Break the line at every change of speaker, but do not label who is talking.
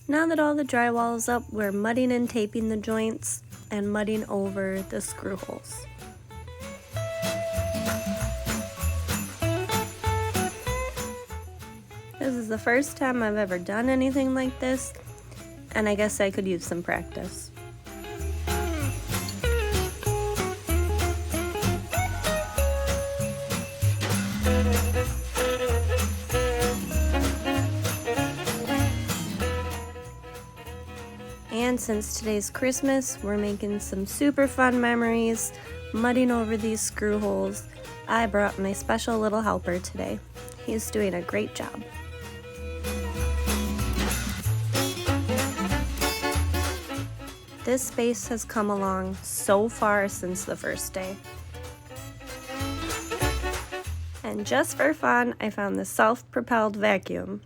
Now that all the drywall is up, we're mudding and taping the joints and mudding over the screw holes. This is the first time I've ever done anything like this, and I guess I could use some practice. And since today's Christmas, we're making some super fun memories, mudding over these screw holes. I brought my special little helper today. He's doing a great job. This space has come along so far since the first day. And just for fun, I found the self-propelled vacuum.